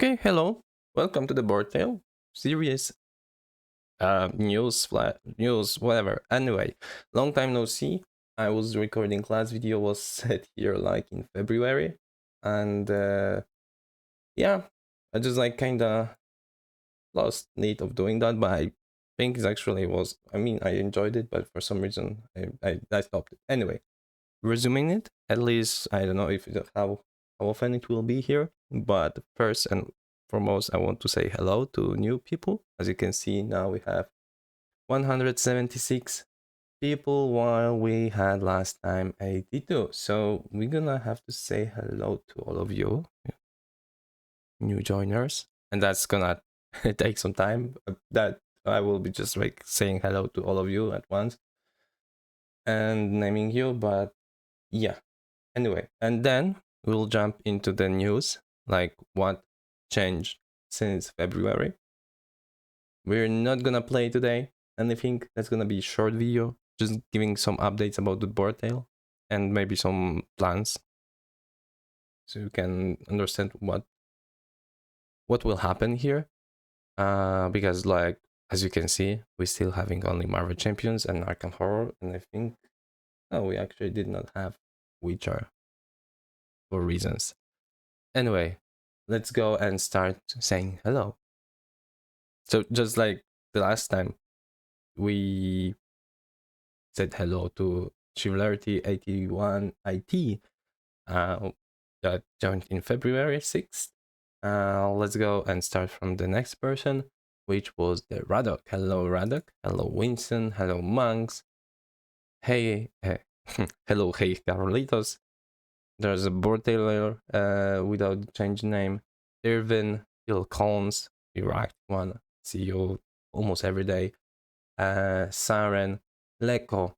Okay, hello. Welcome to the Boardtale series. News, whatever. Anyway, long time no see. I was recording last video was set here like in February, and yeah, I just like kinda lost need of doing that, but I think it actually was. I mean, I enjoyed it, but for some reason I stopped it. Anyway, resuming it. At least I don't know if how often it will be here, but first and foremost, I want to say hello to new people. As you can see, now we have 176 people, while we had last time 82. So we're gonna have to say hello to all of you, new joiners, and that's gonna take some time. That I will be just like saying hello to all of you at once and naming you, but yeah. Anyway, and then we'll jump into the news, like what changed since February. We're not gonna play today anything. That's gonna be a short video, just giving some updates about the Boardtale and maybe some plans, so you can understand what will happen here. Because like as you can see, we're still having only Marvel Champions and Arkham Horror, and I think we actually did not have Witcher for reasons. Anyway, let's go and start saying hello. So just like the last time, we said hello to Chivalry81 IT that joined in February 6th. Let's go and start from the next person, which was the Radok. Hello Radok, hello Winston, hello Monks. Hey, hello, hey Carlitos. There's a Boardtale without change name. Irvin, Phil Collins, Iraq one. See you almost every day. Siren, Leko.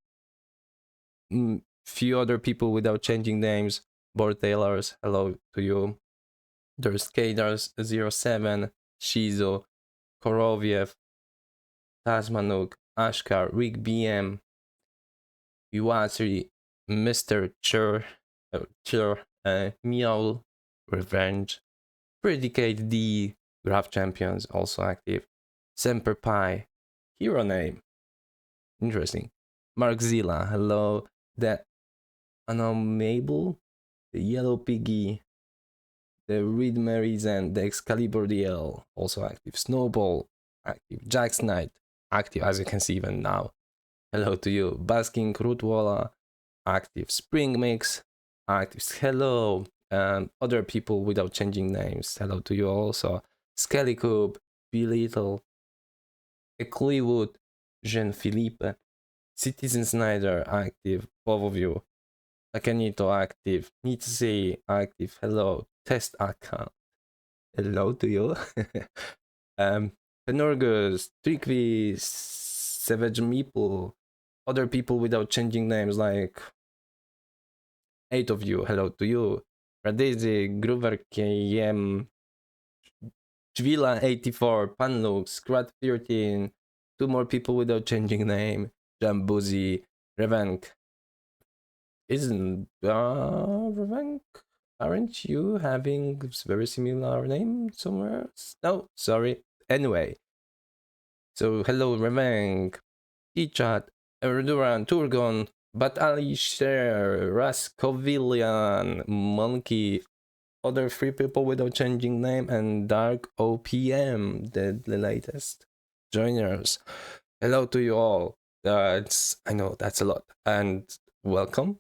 Few other people without changing names. Boardtalers, hello to you. There's Kadars07, Shizo, Koroviev, Tasmanuk, Ashkar, Rick BM, Iwasri, Mr. Chur, Meow, Revenge, Predicate D, Graph Champions also active, Semper Pi, hero name, interesting, Markzilla, hello, the Anomable, the Yellow Piggy, the Reed Marys and the Excalibur DL also active, Snowball active, Jax Knight active as you can see even now, hello to you, Basking Rootwalla active, Spring Mix active, hello, other people without changing names, hello to you also, Skellycube, B Little, Eclewood, Jean Philippe, Citizen Snyder active, both of you, Akanito active, Nitsi active, hello, Test account, hello to you, Penorgus, Trickvis, Savage Meeple, other people without changing names like 8 of you, hello to you, Radezi, Groover KM, Chvila84, Panlux, Scrat13, 2 more people without changing name, Jambuzi, Revank. Isn't Revank? Aren't you having very similar name somewhere? No, sorry. Anyway. So hello Revank, Tichat, Erduran, Turgon, Batalisher, Rascovillian, Monkey, other 3 people without changing name, and Dark OPM, the latest joiners. Hello to you all. I know that's a lot, and welcome.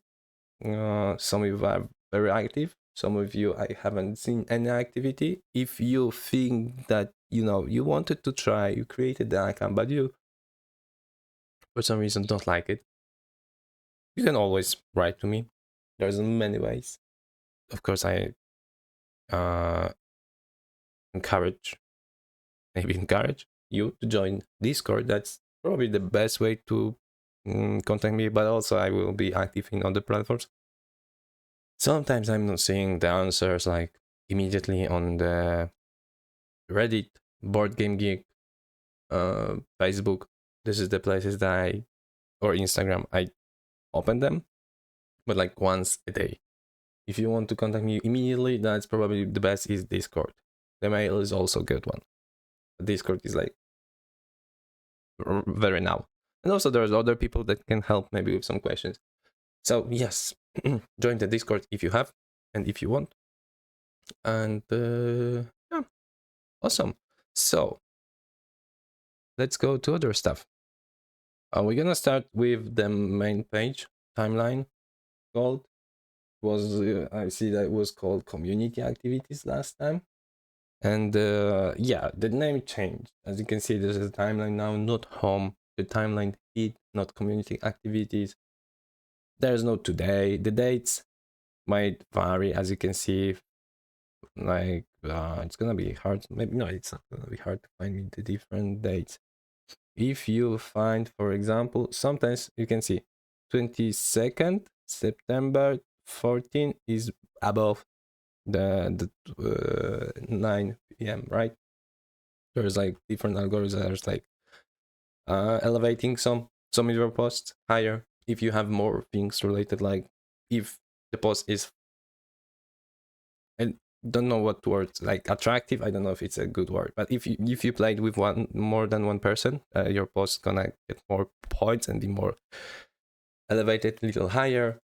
Some of you are very active. Some of you I haven't seen any activity. If you think that you wanted to try, you created the account, but you for some reason don't like it, you can always write to me. There's many ways. Of course, I encourage you to join Discord. That's probably the best way to contact me, but also I will be active in other platforms. Sometimes I'm not seeing the answers like immediately on the Reddit, Board Game Geek, Facebook. This is the places that or Instagram, I open them, but like once a day. If you want to contact me immediately, that's probably the best is Discord. The mail is also a good one. Discord is like very now. And also there's other people that can help maybe with some questions. So yes, join the Discord if you have and if you want. And yeah, awesome. So let's go to other stuff. We're gonna start with the main page timeline. Called was I see that it was called community activities last time. And yeah, the name changed. As you can see, there's a timeline now, not home. The timeline feed, not community activities. There's no today. The dates might vary, as you can see. Like it's gonna be hard. Maybe no, it's not gonna be hard to find the different dates. If you find, for example, sometimes you can see 22nd September 14 is above the 9 p.m. right? There's like different algorithms. There's like elevating some of your posts higher if you have more things related, like if the post is, I don't know what word, like attractive, I don't know if it's a good word, but if you played with more than one person, your post gonna get more points and be more elevated, a little higher.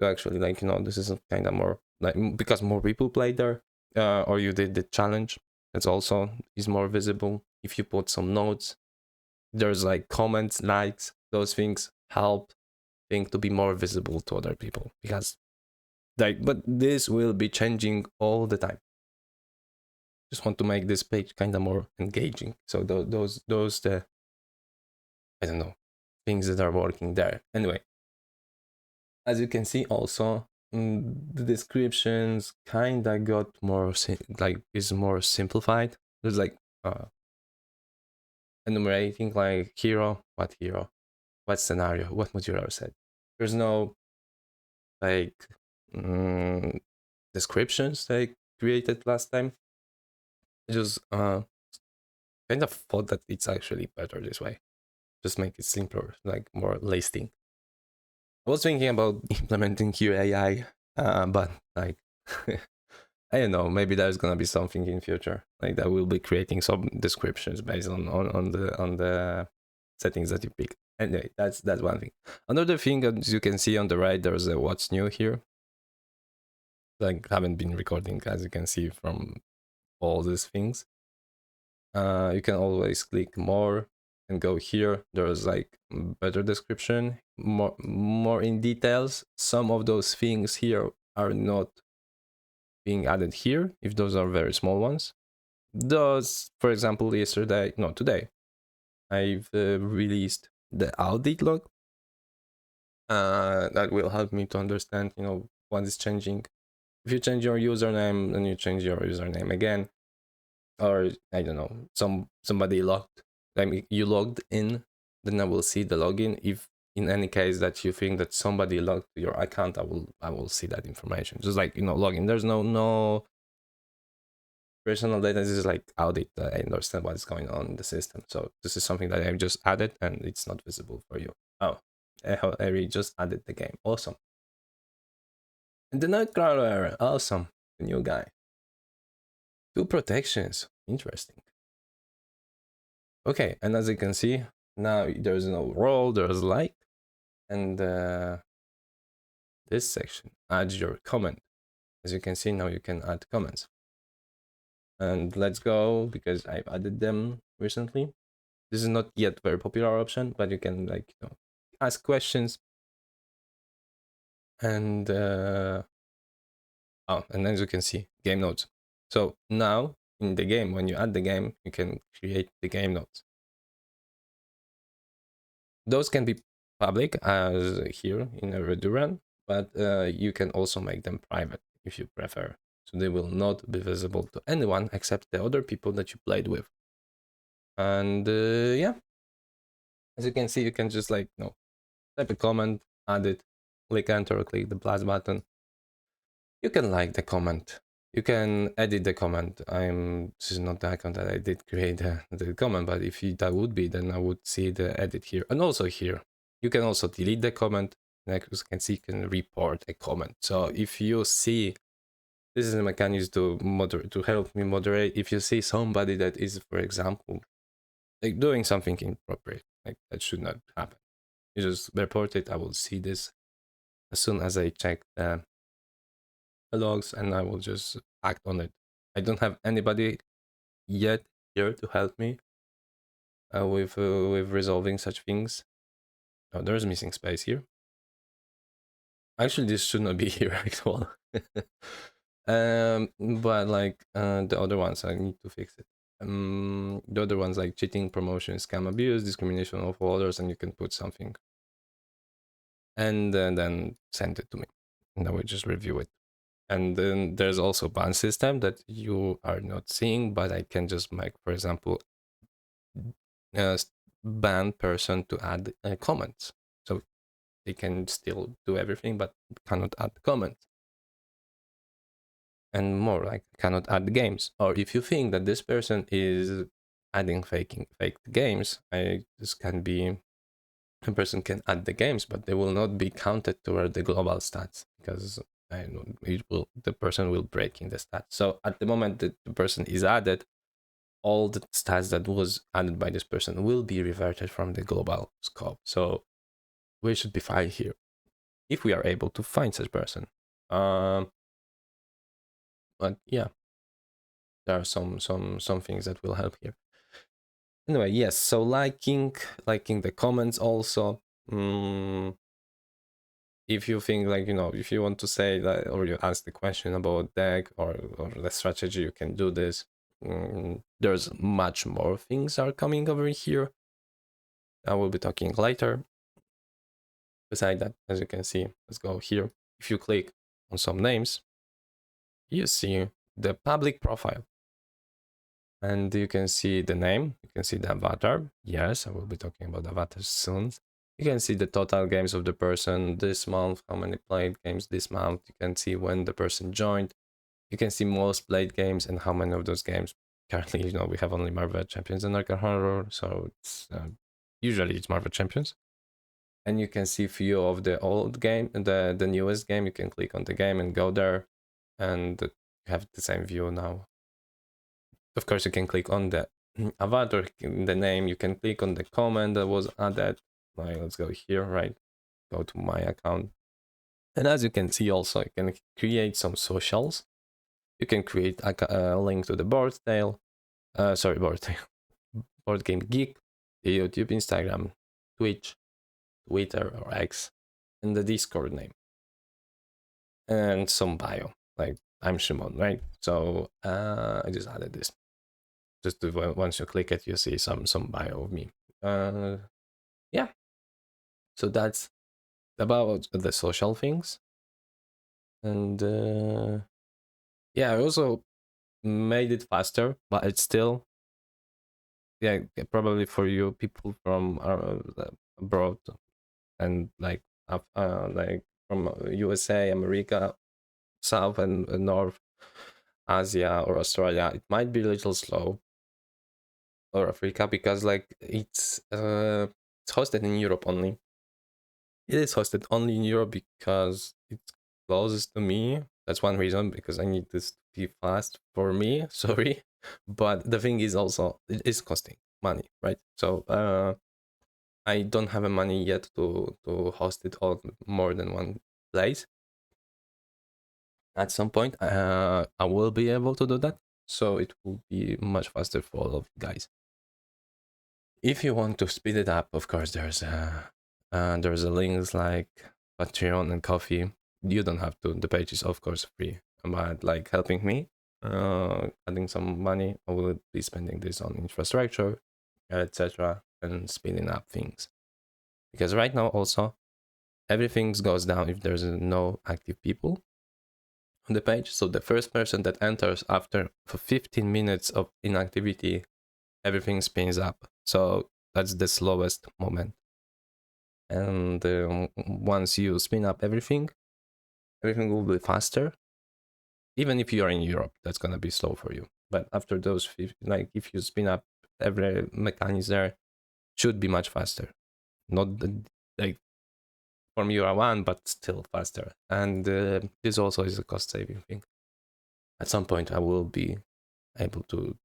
So actually, like, you know, this is kind of more like because more people played there, or you did the challenge. It's also is more visible. If you put some notes, there's like comments, likes, those things help thing to be more visible to other people, because like, but this will be changing all the time. Just want to make this page kind of more engaging. So those the, I don't know, things that are working there. Anyway, as you can see also, the descriptions kind of got more like is more simplified. There's like enumerating like hero, what scenario, what modular set. There's no like descriptions they created last time. I just kind of thought that it's actually better this way. Just make it simpler, like more listing. I was thinking about implementing here AI, but like I don't know, maybe there's gonna be something in future like that will be creating some descriptions based on the settings that you pick. Anyway, that's one thing. Another thing, as you can see on the right, there's a what's new here. Like, haven't been recording, as you can see from all these things. You can always click more and go here. There's like better description, more in details. Some of those things here are not being added here if those are very small ones. Those, for example, today, I've released the audit log. That will help me to understand, you know, what is changing. If you change your username, then you change your username again, or I don't know, somebody logged. I mean, you logged in, then I will see the login. If in any case that you think that somebody logged to your account, I will see that information. Just like, you know, login. There's no personal data. This is like audit. I understand what's going on in the system. So this is something that I've just added, and it's not visible for you. Oh, I already just added the game. Awesome. And the Nightcrawler, awesome. The new guy. 2 protections. Interesting. Okay, and as you can see, now there's no role, there's like, and this section, add your comment. As you can see, now you can add comments. And let's go, because I've added them recently. This is not yet very popular option, but you can, like, you know, ask questions. And and as you can see, game notes. So now in the game, when you add the game, you can create the game notes. Those can be public, as here in a Reduran, but you can also make them private if you prefer. So they will not be visible to anyone except the other people that you played with. And yeah, as you can see, you can just, like, you know, type a comment, add it, click enter, or click the plus button. You can like the comment. You can edit the comment. This is not the account that I did create the comment, but if that would be, then I would see the edit here. And also here, you can also delete the comment. Like you can see, you can report a comment. So if you see this is a mechanism to moderate, to help me moderate if you see somebody that is, for example, like doing something inappropriate, like that should not happen. You just report it. I will see this as soon as I check the logs, and I will just act on it. I don't have anybody yet here to help me with resolving such things. Oh, there's missing space here. Actually, this should not be here at all. But like the other ones, I need to fix it. The other ones like cheating, promotion, scam, abuse, discrimination of others, and you can put something, and then send it to me, and I will just review it. And then there's also ban system that you are not seeing, but I can just make, for example, ban person to add comments, so they can still do everything, but cannot add comments. And more, like cannot add games. Or if you think that this person is adding fake games, this can be a person can add the games, but they will not be counted toward the global stats because the person will break in the stats. So at the moment that the person is added, all the stats that was added by this person will be reverted from the global scope. So we should be fine here if we are able to find such person. But yeah, there are some things that will help here. Anyway, yes. So liking the comments also. If you think like if you want to say that, or you ask the question about deck or the strategy, you can do this. There's much more things are coming over here. I will be talking later. Beside that, as you can see, let's go here. If you click on some names, you see the public profile. And you can see the name, you can see the avatar. Yes, I will be talking about avatars soon. You can see the total games of the person this month, how many played games this month. You can see when the person joined. You can see most played games and how many of those games. Currently, we have only Marvel Champions and Arkham Horror, so it's usually it's Marvel Champions. And you can see few of the old game, the newest game. You can click on the game and go there, and you have the same view now. Of course, you can click on the avatar, the name. You can click on the comment that was added. Like, let's go here, right? Go to my account. And as you can see, also, you can create some socials. You can create a link to the Boardtale. Boardtale. Board Game Geek, the YouTube, Instagram, Twitch, Twitter, or X, and the Discord name. And some bio. Like, I'm Shimon, right? So I just added this. Just once you click it, you see some bio of me. Yeah. So that's about the social things. And yeah, I also made it faster, but it's still, yeah, probably for you people from abroad and like from USA, America, South and North Asia or Australia, it might be a little slow, or Africa, because like it's hosted in Europe only. It is hosted only in Europe because it's closest to me. That's one reason, because I need this to be fast for me. Sorry, but the thing is also it is costing money, right? So I don't have the money yet to host it all more than one place. At some point, I will be able to do that, so it will be much faster for all of you guys. If you want to speed it up, of course, there's a links like Patreon and Coffee. You don't have to. The page is of course free, but like helping me, adding some money, I will be spending this on infrastructure, etc., and speeding up things. Because right now also, everything goes down if there's no active people on the page. So the first person that enters after 15 minutes of inactivity, everything spins up. So that's the slowest moment. And once you spin up everything will be faster. Even if you are in Europe, that's gonna be slow for you. But after those, like if you spin up every mechanism there, should be much faster. Not like Formula One, but still faster. And this also is a cost saving thing. at some point I will be able to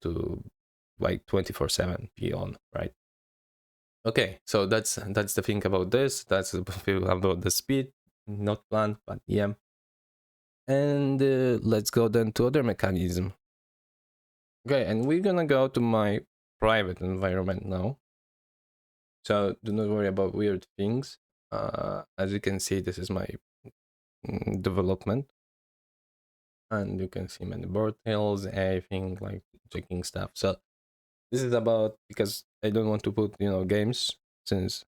like 24/7 be on, right? Okay, so that's the thing about this. That's the thing about the speed, not planned, but yeah. And let's go then to other mechanism. Okay, and we're gonna go to my private environment now. So do not worry about weird things. As you can see, this is my development, and you can see many board tails, everything like checking stuff. So this is about, because I don't want to put games, since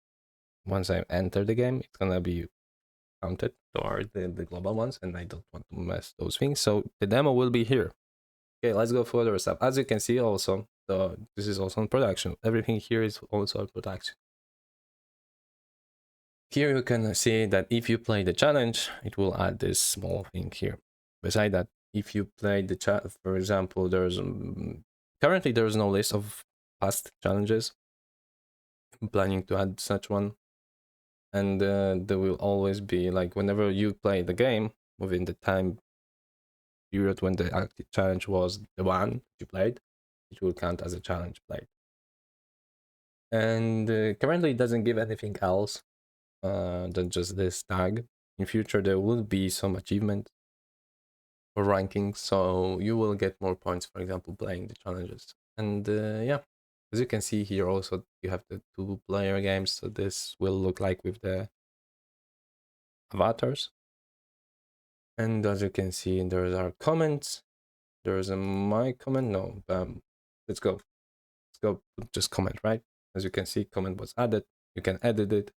once I enter the game, it's gonna be counted toward the global ones, and I don't want to mess those things. So the demo will be here. Okay, let's go further stuff. As you can see, also, this is also in production. Everything here is also in production. Here you can see that if you play the challenge, it will add this small thing here. Beside that, if you play the chat, for example, currently there's no list of past challenges. I'm planning to add such one, and there will always be, like, whenever you play the game within the time period when the active challenge was the one you played, it will count as a challenge played. And currently it doesn't give anything else than just this tag. In future there will be some achievement or ranking, so you will get more points, for example, playing the challenges. And yeah, as you can see here also, you have the 2-player games, so this will look like with the avatars. And as you can see, there are comments. There's a my comment. No, let's go just comment, right? As you can see, comment was added. You can edit it,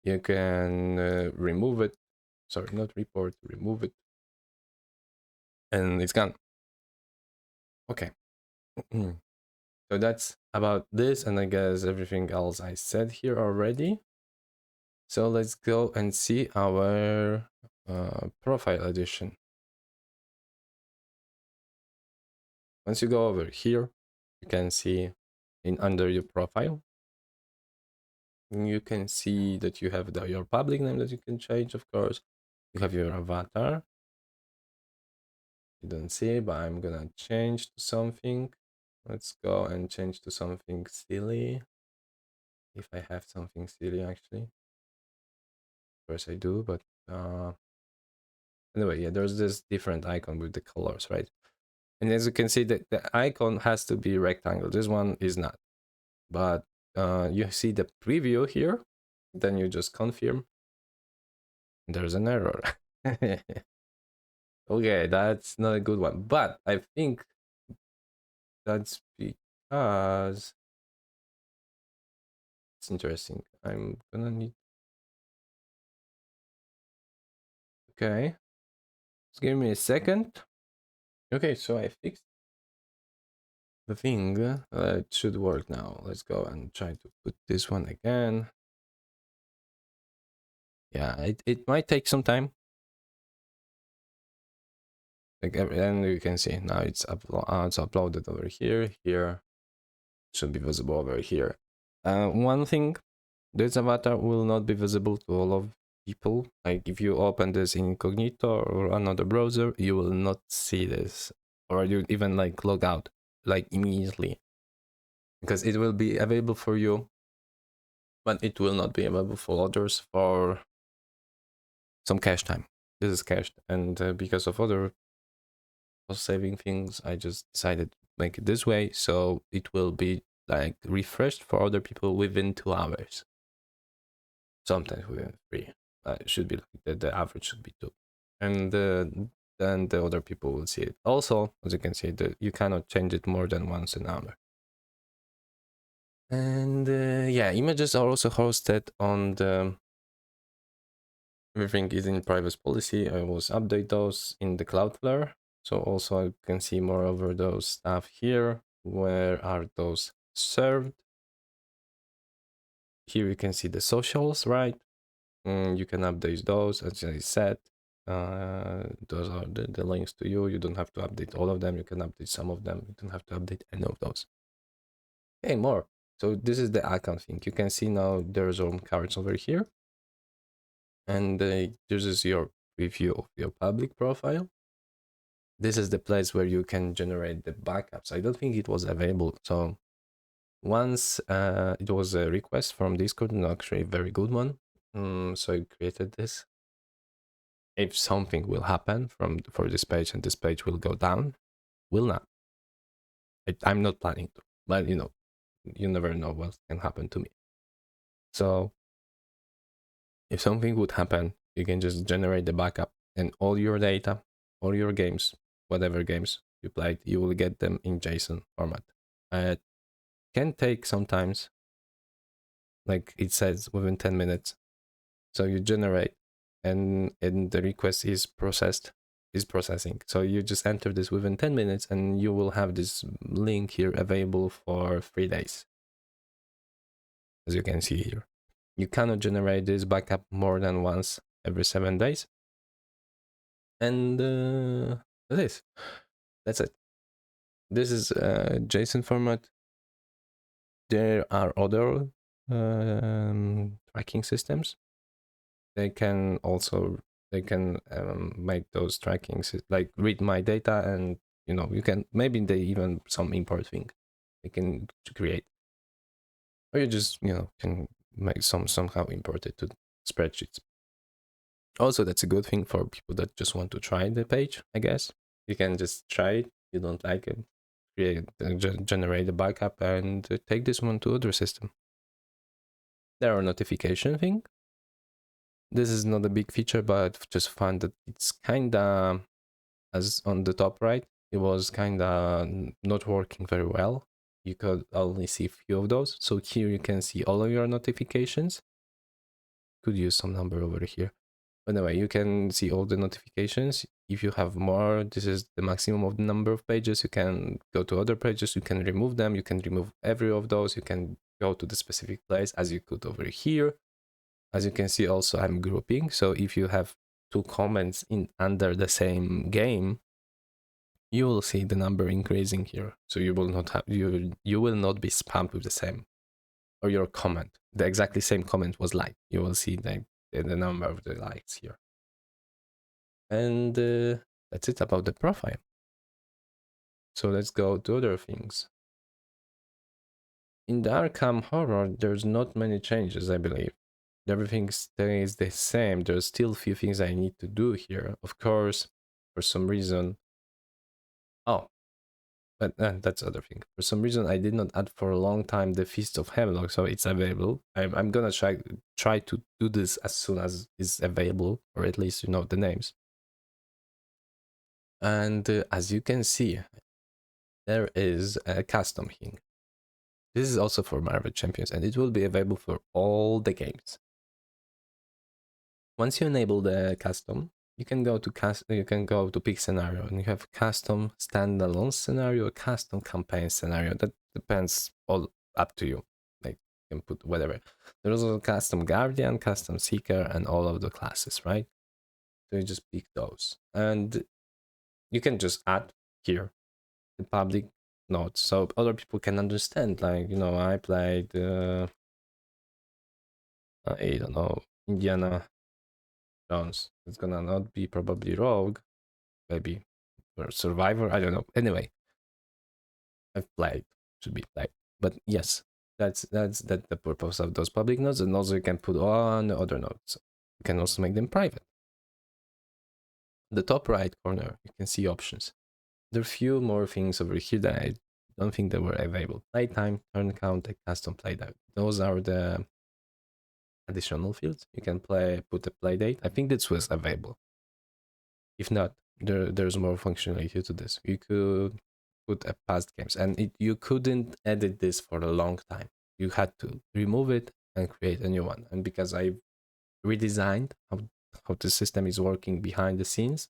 you can remove it, sorry, not report, remove it, and it's gone. Okay. So that's about this, and I guess everything else I said here already. So let's go and see our profile edition. Once you go over here, you can see under your profile, you can see that you have your public name that you can change, of course. You have your avatar. You don't see, but I'm gonna change to something. Let's go and change to something silly. If I have something silly, actually. Of course I do, but anyway, yeah, there's this different icon with the colors, right? And as you can see, the icon has to be rectangle. This one is not. But you see the preview here, then you just confirm. There's an error. Okay, that's not a good one. But I think that's because it's interesting. I'm gonna need. Okay, just give me a second. Okay, so I fixed the thing. It should work now. Let's go and try to put this one again. Yeah, it might take some time. Like, and you can see now it's uploaded over here. Here should be visible over here. One thing, this avatar will not be visible to all of people. Like, if you open this in incognito or another browser, you will not see this, or you even like log out like immediately, because it will be available for you, but it will not be available for others for some cache time. This is cached, and because of other cost saving things, I just decided to make it this way, so it will be like refreshed for other people within 2 hours. Sometimes within 3. It should be like the average should be 2, and then the other people will see it. Also, as you can see, you cannot change it more than once an hour. And yeah, images are also hosted on the. Everything is in privacy policy. I will update those in the Cloudflare. So also I can see more over those stuff here. Where are those served? Here you can see the socials, right? You can update those, as I said. Those are the links to you. You don't have to update all of them. You can update some of them. You don't have to update any of those. Okay, more. So this is the account thing. You can see now there's some cards over here. And this is your preview of your public profile. this is the place where you can generate the backups. I don't think it was available. So once it was a request from Discord, and actually a very good one. So I created this. If something will happen for this page and this page will go down, will not. I'm not planning to, but you never know what can happen to me. So if something would happen, you can just generate the backup and all your data, all your games, whatever games you played, you will get them in JSON format. It can take sometimes, like it says, within 10 minutes. So you generate and the request is processing. So you just enter this within 10 minutes and you will have this link here available for 3 days. As you can see here. You cannot generate this backup more than once every 7 days. And that's it. This is JSON format. There are other tracking systems. They can make those trackings, like read my data, and you can, maybe they even some import thing they can create, or you just can make somehow import it to spreadsheets. Also, that's a good thing for people that just want to try the page, I guess. You can just try it. You don't like it, generate a backup, and take this one to other system. There are notification thing. This is not a big feature, but just found that it's kinda, as on the top right, it was kinda not working very well. You could only see a few of those. So here you can see all of your notifications. Could use some number over here. But anyway, you can see all the notifications. If you have more, this is the maximum of the number of pages. You can go to other pages, you can remove them, you can remove every of those, you can go to the specific place as you could over here. As you can see, also I'm grouping. So if you have 2 comments in under the same game, you will see the number increasing here. So you will not have you will not be spammed with the same, or your comment, the exactly same comment was liked. You will see the number of the likes here. And that's it about the profile. So let's go to other things. In the Arkham Horror, there's not many changes, I believe. Everything stays the same. There's still a few things I need to do here. Of course, for some reason... Oh, but that's other thing. For some reason, I did not add for a long time the Feast of Hemlock, so it's available. I'm gonna try to do this as soon as it's available, or at least the names. And as you can see, there is a custom thing. This is also for Marvel Champions, and it will be available for all the games. Once you enable the custom, you can go to pick scenario, and you have custom standalone scenario, custom campaign scenario. That depends, all up to you. Like, you can put whatever. There's also custom Guardian, custom Seeker, and all of the classes, right? So you just pick those, and you can just add here the public notes so other people can understand. Like, I played I don't know, Indiana Jones. It's gonna not be probably Rogue, maybe, or Survivor, I don't know. Anyway, I've played, should be played. But yes, that's the purpose of those public notes, and also you can put on other notes. You can also make them private. The top right corner, you can see options. There are few more things over here that I don't think they were available. Playtime, turn count, and custom playdate. Those are the additional fields. You can put a play date. I think this was available. If not, there's more functionality to this. You could put a past games, and you couldn't edit this for a long time. You had to remove it and create a new one. And because I redesigned how the system is working behind the scenes,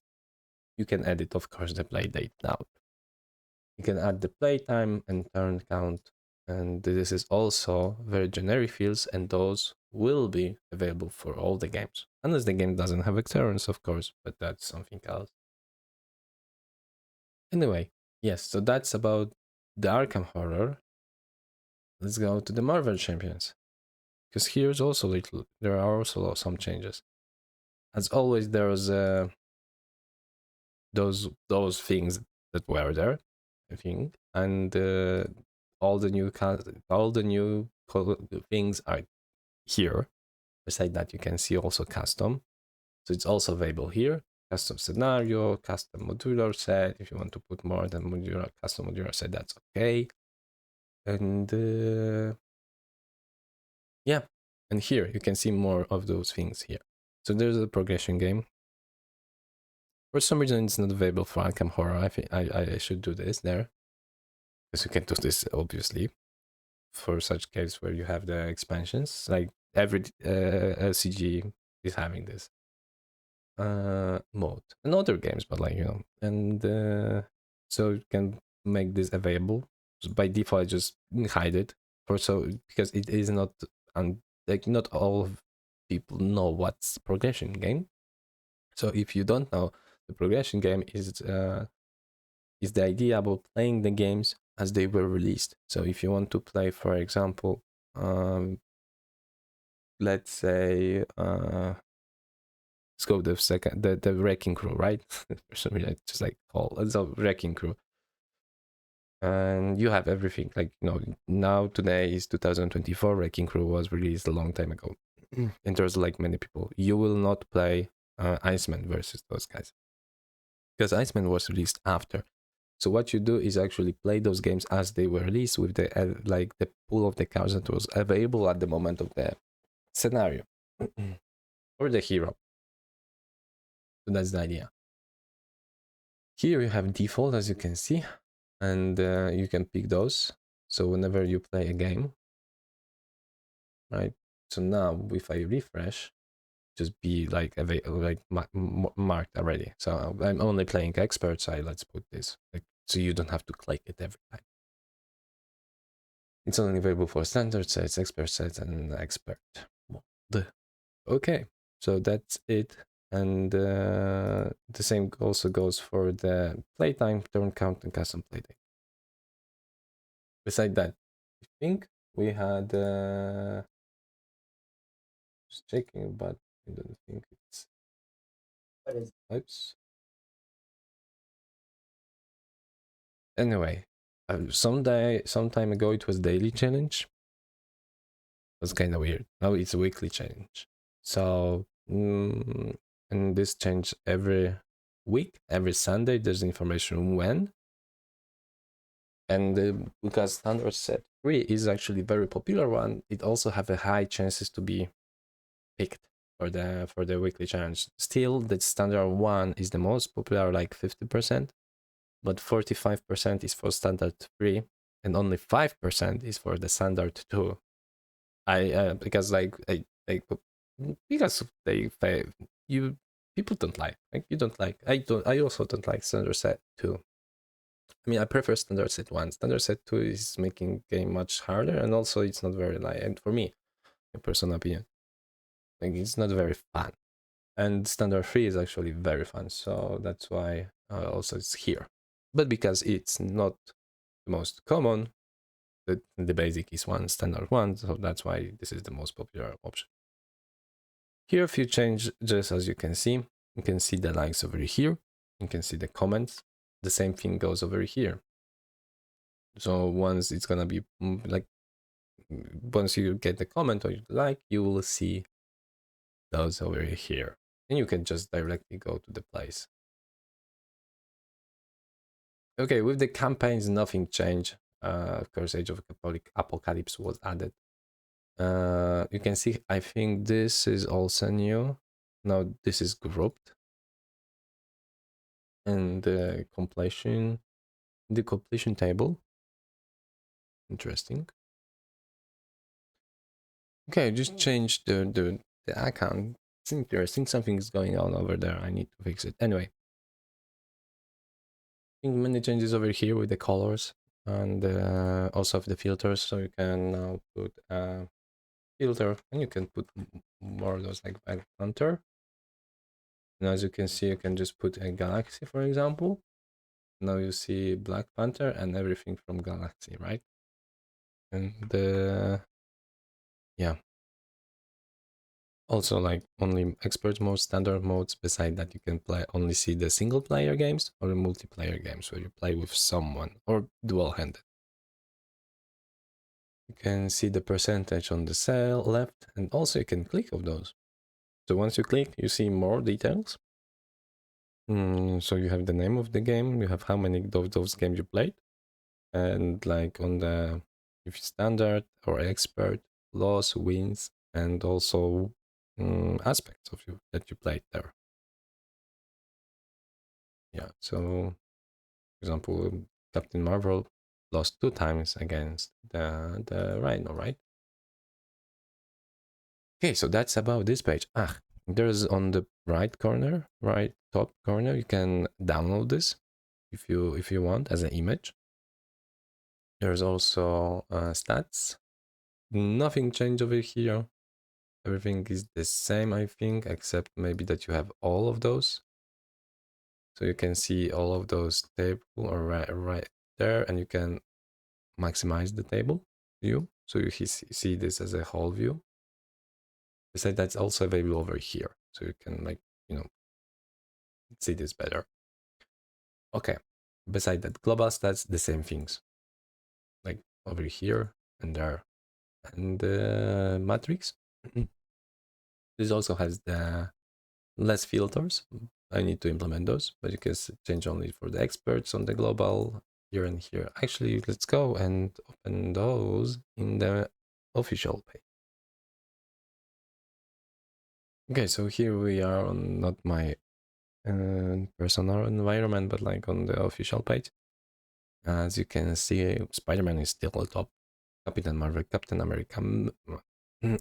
you can edit, of course, the play date now. You can add the playtime and turn count, and this is also very generic fields, and those will be available for all the games, unless the game doesn't have turns, of course, but that's something else. Anyway, yes, so that's about the Arkham Horror. Let's go to the Marvel Champions, because here's also there are also some changes. As always, there's those things that were there, I think, and all the new things are here. Beside that, you can see also custom, so it's also available here. Custom scenario, custom modular set. If you want to put more than custom modular set, that's okay. And yeah, and here you can see more of those things here. So there's a progression game. For some reason, it's not available for Arkham Horror. I think I should do this there, because you can do this obviously for such cases where you have the expansions. Like every LCG is having this mode, and other games, but like and so you can make this available. So by default, I just hide it because it is not like not all of people know what's progression game. So if you don't know, the progression game is the idea about playing the games as they were released. So if you want to play, for example, let's say let's go the Wrecking Crew, right? For some reason, it's just like it's a Wrecking Crew, and you have everything. Like now today is 2024. Wrecking Crew was released a long time ago, and there's like many people. You will not play Iceman versus those guys because Iceman was released after. So what you do is actually play those games as they were released with the like the pool of the cards that was available at the moment of the scenario or the hero. So that's the idea. Here you have default, as you can see, and you can pick those. So whenever you play a game, right? So now if I refresh, just be like marked already. So I'm only playing expert side. Let's put this so you don't have to click it every time. It's only available for standard sets, expert sets, and expert mode. Okay, so that's it. And the same also goes for the playtime, turn count, and custom playtime. Beside that, I think we had just checking, but I don't think it's. What is? Oops. Anyway, some time ago it was daily challenge. It was kind of weird. Now it's a weekly challenge. So and this change every week, every Sunday. There's information when. And because standard set 3 is actually very popular one, it also have a high chances to be picked for the weekly challenge. Still, the standard 1 is the most popular, like 50%, but 45% is for standard 3, and only 5% is for the standard 2. Because because people don't like you don't like I also don't like standard set 2. I mean, I prefer standard set 1. Standard set 2 is making game much harder, and also it's not very and for me, my personal opinion, like it's not very fun. And standard 3 is actually very fun, so that's why also it's here. But because it's not the most common, the basic is standard 1, so that's why this is the most popular option. Here, a few changes, as you can see the likes over here, you can see the comments. The same thing goes over here. So once it's gonna be once you get the comment or you like, you will see those over here, and you can just directly go to the place. Okay, with the campaigns, nothing changed. Of course, Age of Apocalypse was added. You can see, I think this is also new. Now this is grouped, and the completion table. Interesting. Okay, just change the account. It's interesting. Something is going on over there. I need to fix it. Anyway, I think many changes over here with the colors and also the filters. So you can now put a filter, and you can put more of those like Black Panther. And as you can see, you can just put a galaxy, for example. Now you see Black Panther and everything from Galaxy, right? And yeah, Also, like only expert mode, standard modes. Beside that, you can play only see the single player games or the multiplayer games where you play with someone or dual handed. You can see the percentage on the cell left, and also you can click of those. So once you click, you see more details. So you have the name of the game, you have how many of those games you played, and like on the if you standard or expert, loss, wins, and also aspects of you that you played there. Yeah. So, for example, Captain Marvel lost 2 times against the Rhino, right? Okay, so that's about this page. There's on the right corner, right top corner, you can download this if you want as an image. There's also stats. Nothing changed over here. Everything is the same, I think, except maybe that you have all of those. So you can see all of those table or right there, and you can maximize the table view. So you see this as a whole view. Besides, that's also available over here. So you can see this better. Okay. Beside that, global stats, the same things. Like over here and there. And the matrix. This also has the less filters. I need to implement those, but you can change only for the experts on the global here and here. Actually, let's go and open those in the official page. Okay, so here we are on not my personal environment, but like on the official page. As you can see, Spider-Man is still on top. Captain Marvel, Captain America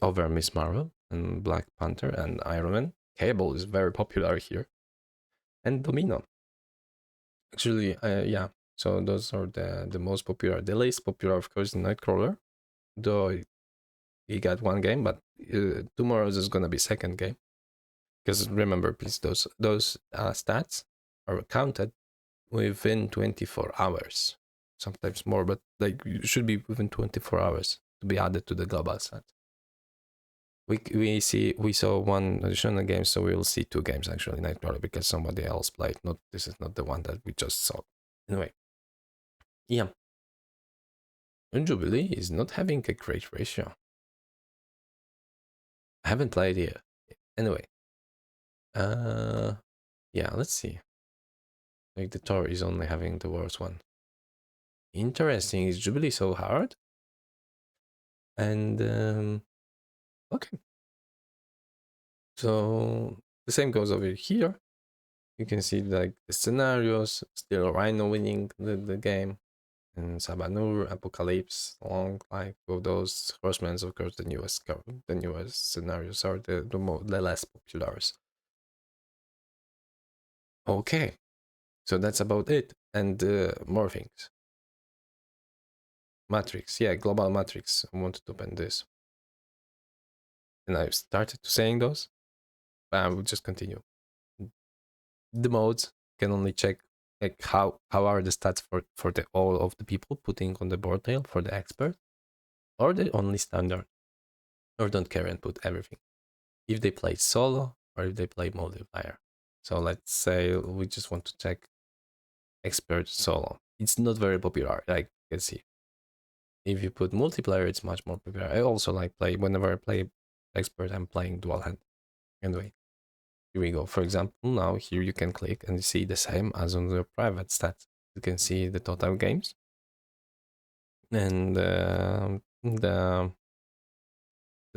over Miss Marvel, and Black Panther and Iron Man. Cable is very popular here. And Domino. Actually, yeah. So those are the most popular. The least popular, of course, Nightcrawler. Though he got one game, but tomorrow is gonna be second game. Because remember, please, those stats are counted within 24 hours. Sometimes more, but like you should be within 24 hours to be added to the global stats. We saw one additional game, so we will see 2 games actually Nightcrawler because somebody else played. Not this is not the one that we just saw. Anyway, yeah. And Jubilee is not having a great ratio. I haven't played it. Anyway, yeah. Let's see. Like the Tor is only having the worst one. Interesting. Is Jubilee so hard? And okay. So the same goes over here. You can see like the scenarios. Still Rhino winning the game. And Sabanur, Apocalypse, Long, like of those horsemen, of course, the newest scenarios are the less popular. Okay, so that's about it, and more things. Matrix, yeah, global matrix. I wanted to open this, and I've started to saying those, but I will just continue. The modes can only check like how are the stats for the all of the people putting on the Boardtale for the expert, or the only standard, or don't care and put everything. If they play solo or if they play multiplayer. So let's say we just want to check expert solo. It's not very popular, like you can see. If you put multiplayer, it's much more popular. I also like whenever I play expert, I'm playing dual hand. Anyway, here we go. For example, now here you can click and see the same as on the private stats. You can see the total games and the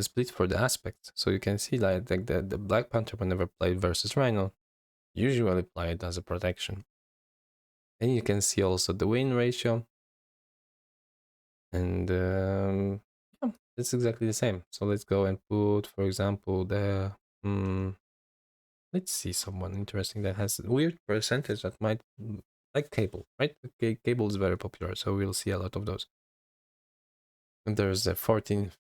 split for the aspects. So you can see like the Black Panther whenever played versus Rhino usually played as a protection. And you can see also the win ratio. And yeah, it's exactly the same. So let's go and put, for example, let's see someone interesting that has a weird percentage that might, like Cable, right? Cable is very popular, so we'll see a lot of those. And there's a 14-3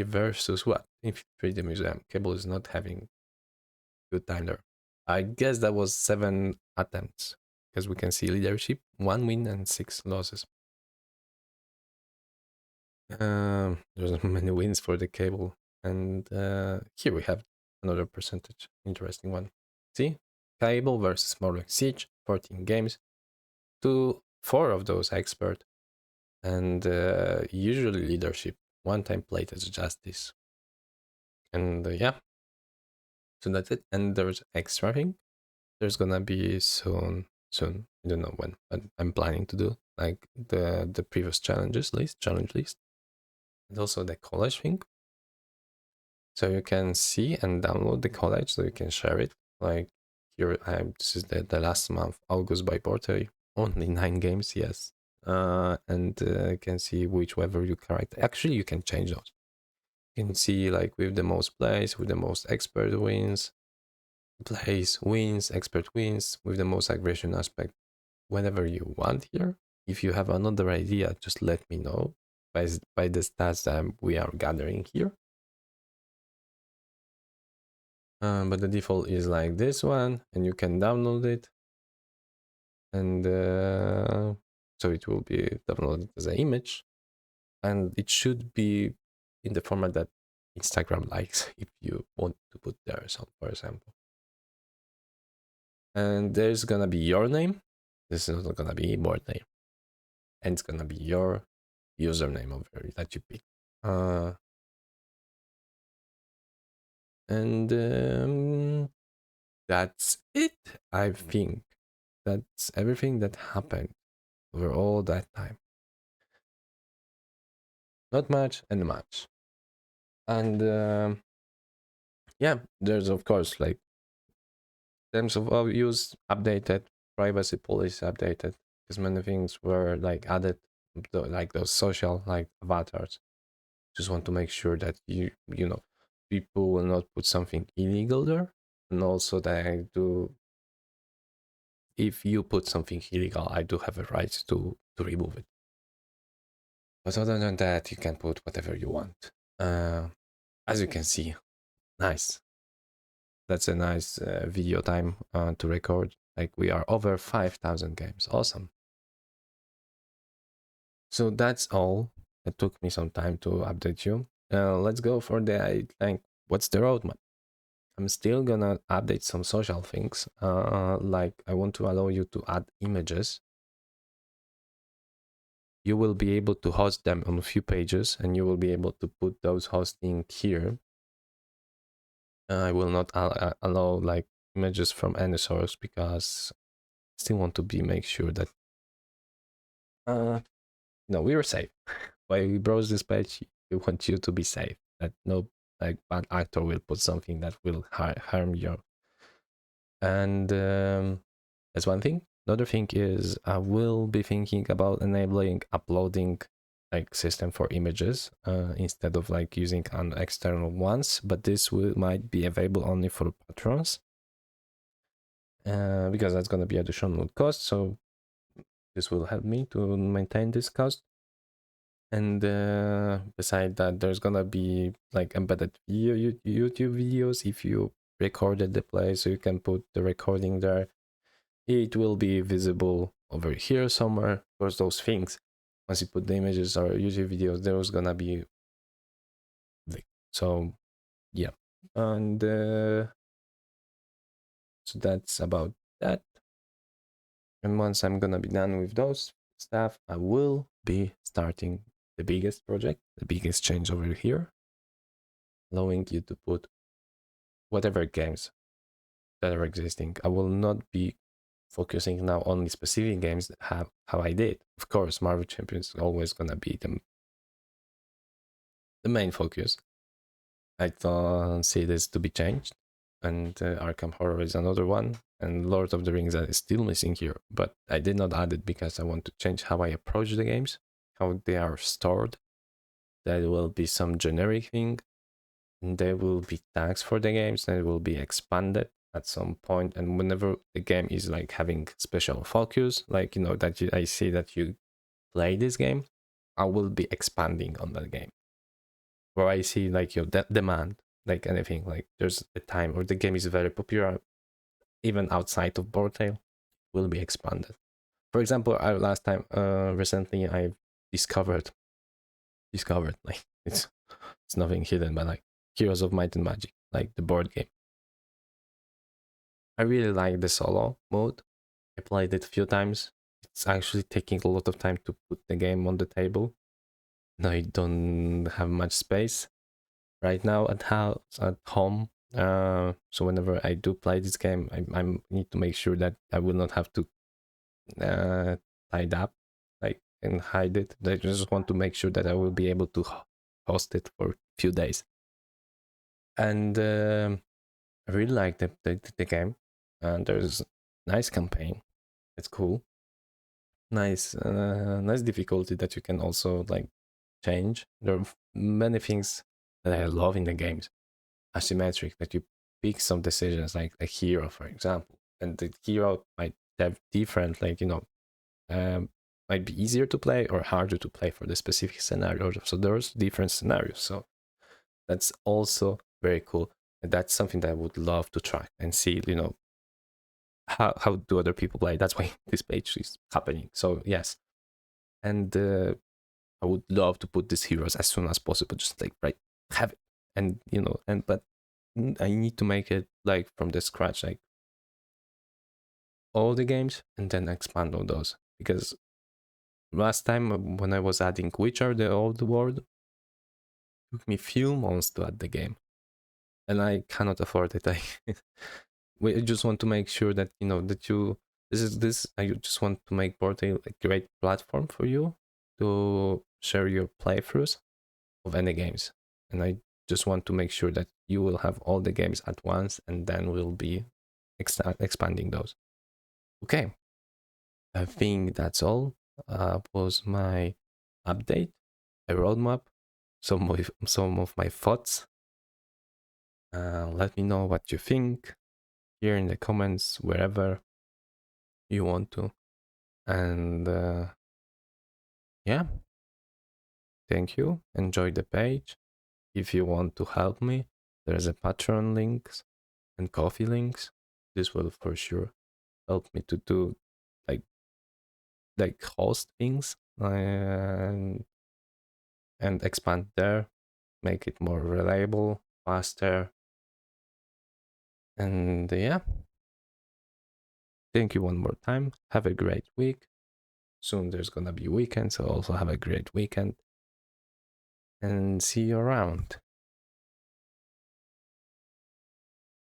versus what? Infinity Museum. Cable is not having good time there. I guess that was 7 attempts because we can see leadership, 1 win and 6 losses. There's many wins for the Cable, and here we have another percentage, interesting one. See, Cable versus Marvel Siege, 14 games, 4 of those expert, and usually leadership, 1 time played as justice. And yeah, so that's it. And there's extra thing. There's gonna be soon. I don't know when, but I'm planning to do like the previous challenge list, and also the college thing. So you can see and download the college, so you can share it. Like here, this is the last month, August by Boardtale. Only 9 games, yes. And you can see whichever you character. Actually, you can change those. You can see like with the most plays, with the most expert wins, plays wins, expert wins, with the most aggression aspect. Whenever you want here. If you have another idea, just let me know by the stats that we are gathering here. But the default is like this one, and you can download it. And so it will be downloaded as an image. And it should be in the format that Instagram likes if you want to put there some, for example. And there's gonna be your name. This is not gonna be board name. And it's gonna be your username over that you pick. And that's it. I think that's everything that happened over all that time. Not much and much. And yeah, there's of course like terms of use updated, privacy policy updated, because many things were like added, like those social like avatars. Just want to make sure that you know people will not put something illegal there, and also that I do. If you put something illegal, I do have a right to remove it. But other than that, you can put whatever you want. As you can see, nice. That's a nice video time to record. Like we are over 5,000 games. Awesome. So that's all. It took me some time to update you. Let's go for the like what's the roadmap. I'm still gonna update some social things. Like I want to allow you to add images. You will be able to host them on a few pages, and you will be able to put those hosting here. I will not allow like images from any source because I still want to make sure that no, we are safe. While we browse this page, we want you to be safe. That no like bad actor will put something that will harm you. And that's one thing. Another thing is I will be thinking about enabling uploading like system for images instead of like using an external ones, but this might be available only for patrons because that's going to be additional cost. So this will help me to maintain this cost. And beside that, there's gonna be like embedded YouTube videos. If you recorded the play, so you can put the recording there. It will be visible over here somewhere. Of course, those things, once you put the images or YouTube videos, there's gonna be so yeah. And so that's about that. And once I'm gonna be done with those stuff, I will be starting the biggest project, the biggest change over here, allowing you to put whatever games that are existing. I will not be focusing now on specific games that have how I did. Of course, Marvel Champions is always gonna be the main focus. I don't see this to be changed. And Arkham Horror is another one. And Lord of the Rings is still missing here, but I did not add it because I want to change how I approach the games, how they are stored. There will be some generic thing. And there will be tags for the games and it will be expanded at some point. And whenever the game is like having special focus, like, you know, that I see that you play this game, I will be expanding on that game. Where I see like your demand, like anything, like there's a time or the game is very popular, even outside of Boardtale, will be expanded. For example, recently I discovered like it's nothing hidden, but like Heroes of Might and Magic, like the board game. I really like the solo mode. I played it a few times. It's actually taking a lot of time to put the game on the table. And I don't have much space right now at house at home. So whenever I do play this game, I need to make sure that I will not have to tie it up, like, and hide it. I just want to make sure that I will be able to host it for a few days. And I really like the game. And there's nice campaign. It's cool. Nice difficulty that you can also like change. There are many things that I love in the games. Asymmetric, that you pick some decisions, like a hero, for example, and the hero might have different, like, might be easier to play or harder to play for the specific scenario. So there's different scenarios. So that's also very cool. And that's something that I would love to try and see, how do other people play. That's why this page is happening. So yes, and I would love to put these heroes as soon as possible, just like right, have it, and but I need to make it like from the scratch, like all the games, and then expand on those. Because last time when I was adding Witcher, the old world, took me few months to add the game, and I cannot afford it. We just want to make sure that that you this is this. I just want to make Boardtale a great platform for you to share your playthroughs of any games, and I just want to make sure that you will have all the games at once, and then we'll be expanding those. Okay, I think that's all. Was my update, a roadmap, some of my thoughts. Let me know what you think here in the comments, wherever you want to. And yeah, thank you. Enjoy the page. If you want to help me, there's a Patreon links and coffee links. This will for sure help me to do like host things and expand there, make it more reliable, faster. And yeah, thank you one more time. Have a great week. Soon there's gonna be weekend, so also have a great weekend and see you around.